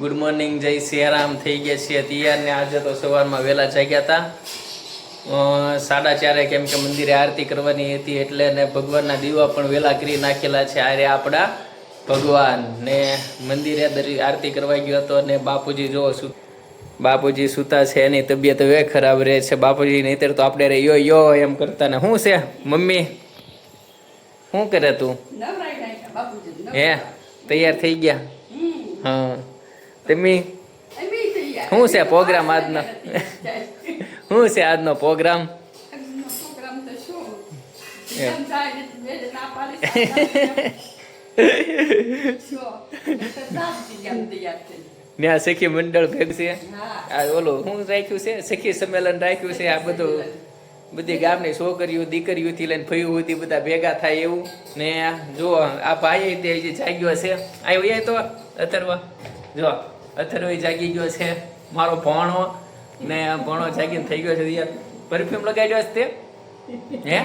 Good morning, જય સિયારામ. થઈ ગયા છીએ તૈયાર ને આજે તો સવારમાં વહેલા જાગ્યા હતા 4:30 કેમ કે મંદિરે આરતી કરવાની હતી એટલે ને ભગવાનના દીવા પણ વહેલા કરી નાખેલા છે. આરે આપણા ભગવાન ને મંદિરે આરતી કરવા ગયો હતો ને બાપુજી જો બાપુજી સૂતા છે, એની તબિયત હવે ખરાબ રહે છે. બાપુજી નહીતર તો આપણે યો યો એમ કરતા ને. શું છે મમ્મી, શું કરે તું? હે તૈયાર થઈ ગયા? હા તમે શું છે પ્રોગ્રામ આજનો? શું છે આજનો પ્રોગ્રામ? ત્યાં સખી મંડળ ભેગું છે. આ ઓલું શું રાખ્યું છે? સખી સંમેલન રાખ્યું છે. આ બધું બધી ગામની છોકરીઓ દીકરીઓથી લઈને ફયું હતી બધા ભેગા થાય એવું. ને જો આ ભાઈ તે જાગ્યો છે. આવ્યો તો અથર્વા જો અથર્વ જાગી ગયો છે. મારો ભણો ને ભણો જાગીને થઈ ગયો છે. યાર પરફ્યુમ લગાડ્યો છે તે? હે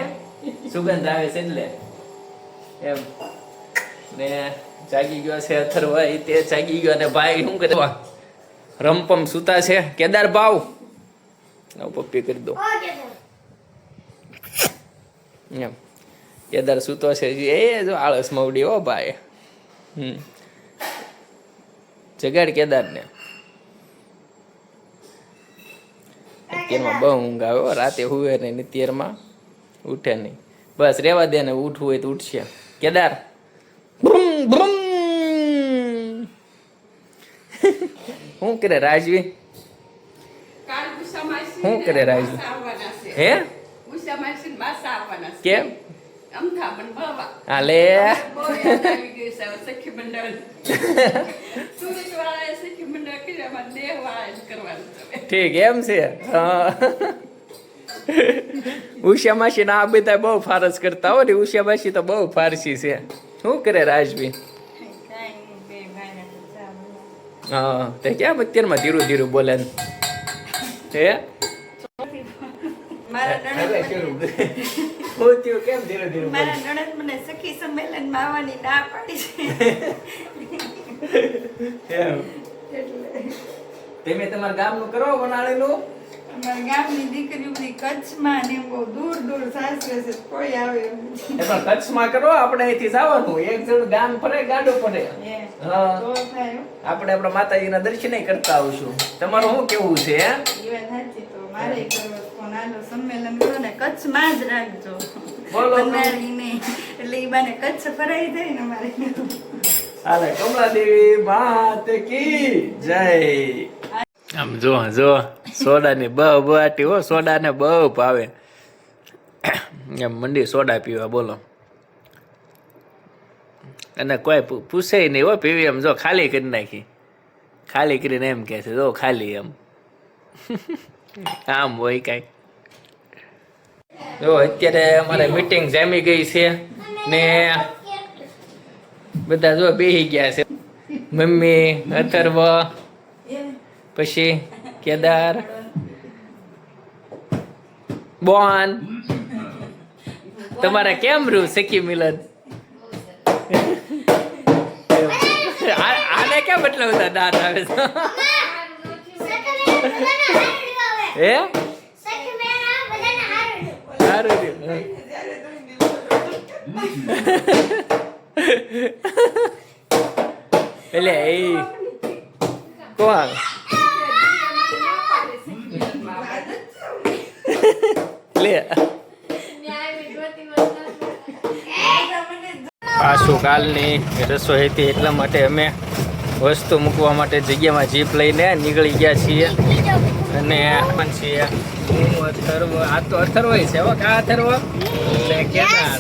સુગંધ આવે છે એટલે એમ. ને જાગી ગયો છે અથર્વ, તે જાગી ગયો. અને ભાઈ શું કરે? રમપમ સૂતા છે. કેદાર ભાવ પપ્પી કરી દો એમ. કેદાર સૂતો છે એ જો આળસ મવડી હો ભાઈ. જગાડ કેદાર ને. અત્યારમાં બહુ ઊંઘ આવે રાતે હુવે નહીં, અત્યારમાં ઉઠે નહીં. બસ રેવા દે ને, ઉઠવું હોય તો ઉઠશે. કેદાર શું કરે રાજવી? શું કરે રાજવી? હે કેમ? હાલે ઠીક એમ છે. ઉષા માસી ના આ બધા બહુ ફારસ કરતા હો ને. ઉષા માસી તો બહુ ફારસી છે. શું કરે રાજવી? હા તે ક્યાં અત્યારમાં ધીરું ધીરું બોલે હે? કેમ ધીરે ધીરે? મારા નણંદ મને સખી સંમેલનમાં આવવાની ના પાડી છે. તમે તમારા ગામનું કરો બનાળેલું? અમારા ગામની દીકરીઓ બધી કચ્છમાં ને બહુ દૂર દૂર સાસરે છે, કોઈ આવે એમ નથી. એ પણ કચ્છમાં કરો, આપણે અહીંથી જવાનું. એક જણ ગામ ફરે ગાડું પડે. હા તો થાય હો. આપણે આપણા માતાજીના દર્શન કરતા આવશું. તમારું શું કેવું છે? એ વાત સાચી. તો મારે કરવો પણ આનો સંમેલન કરો ને કચ્છમાં જ રાખજો. બોલો બનારી નહીં એટલે એ બાને કચ્છ ફરાઈ જાય ને મારે. હાલે કમલાદેવી માત કી જય. આમ જો જો સોડાની બહુ બાટી હો. સોડાને બહુ ભાવે એમ. મંડી સોડા પીવા બોલો. અને કોઈ પૂછે નહીં હો પીવી. એમ જો ખાલી કરી નાખી. ખાલી કરીને એમ કહે છે જો ખાલી એમ. આમ હોય કાંઈ. જો અત્યારે અમારે મીટિંગ જામી ગઈ છે ને બધા જો બેસી ગયા છે. મમ્મી, અથર્વ, પછી કેદાર, બોન. તમારે કેમ રહ્યું સખી મિલન? આને ક્યાં બદલા બધા દાંત આવે છે? હે સારું રહ્યું. એટલે એ કોણ લે પાછું કાલની રસોઈ હતી એટલા માટે અમે વસ્તુ મૂકવા માટે જગ્યામાં જીપ લઈને નીકળી ગયા છીએ. અને છીએ હું અથર્વ. આ તો અથર્વ છે હો. કા અથર્વ ને કેદાર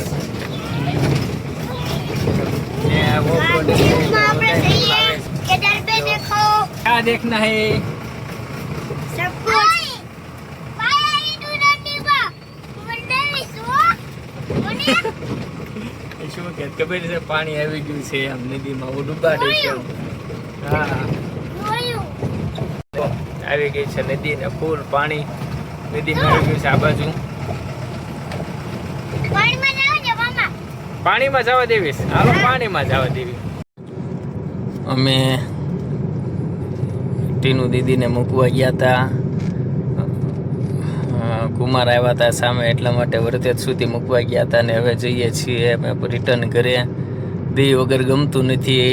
क्या देखना है? सब कुछ શું કે ખબર છે? પાણી આવી ગયું છે આમ નદીમાં. હું ડૂબાડે છે. હા આવી ગઈ છે નદી ને ફૂલ પાણી નદીમાં આવી ગયું છે આ બાજુ. પાણીમાં જવા દેવીશ. હાલો પાણીમાં જવા દેવી. અમે ટીનુ દીદીને મૂકવા ગયા હતા. કુમાર આવ્યા હતા સામે, એટલા માટે વરતેજ સુધી મૂકવા ગયા હતા. ને હવે જઈએ છીએ અમે રિટર્ન ઘરે. દી વગર ગમતું નથી,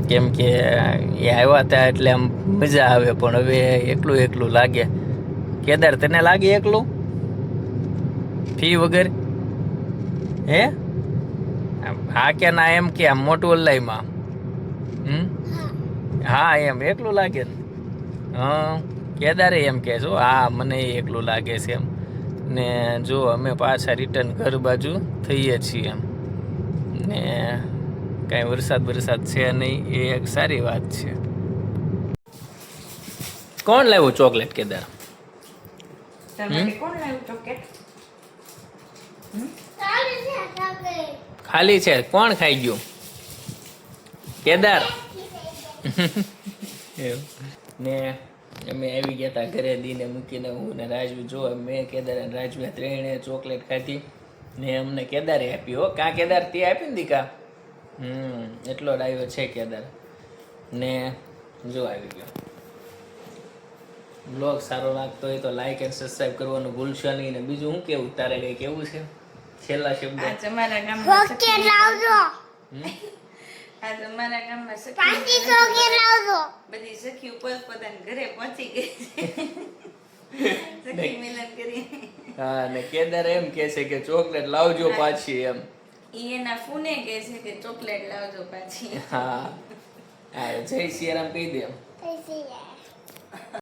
કેમ કે એ આવ્યા હતા એટલે આમ મજા આવે, પણ હવે એકલું એકલું લાગે. કેદાર, તને લાગે એકલું ફી વગર? હે હા કે ના? એમ કે આમ મોટું અલ્લાઈમાં હા એમ એકલું લાગે ને? હા, કેદારે એમ કે છો હા મને એકલું લાગે છે એમ. ને જો અમે પાછા રિટર્ન ઘર બાજુ થઈએ છીએ એમ. ને કાંઈ વરસાદ છે નહીં, એ એક સારી વાત છે. કોણ લાવ્યું ચોકલેટ કેદાર? કોણ લાવ્યું ચોકલેટ? ખાલી છે, કોણ ખાઈ ગયું? કેદાર. ને અમે આવી ગયા હતા ઘરે, દીને મૂકીને હું ને રાજુ. જો મેં કેદાર અને રાજુએ ત્રણે ચોકલેટ ખાધી ને અમને કેદારે આપી. હો કાં કેદાર, તે આપી ને દીકા? એટલો ડાયો છે કેદાર. ને જો આવી ગયો. બ્લોગ સારો લાગતો હોય તો લાઈક એન્ડ સબસ્ક્રાઈબ કરવાનું ભૂલશો નહીં. ને બીજું શું કેવું, તારે કઈ કેવું છે છેલ્લા શબ્દ? આ તમારા ગામમાં ચોકલેટ લાવજો. આ તમારા ગામમાં પાછી ચોકલેટ લાવજો. બધી સખી પોતાના ઘરે પહોંચી ગઈ છે. સખી મિલન કરી. હા, ને કેદાર એમ કે છે કે ચોકલેટ લાવજો પાછી એમ. ઈ એના ફૂને કહે છે કે ચોકલેટ લાવજો પાછી. હા, જય સિયારામ કહી દે એમ. પૈસા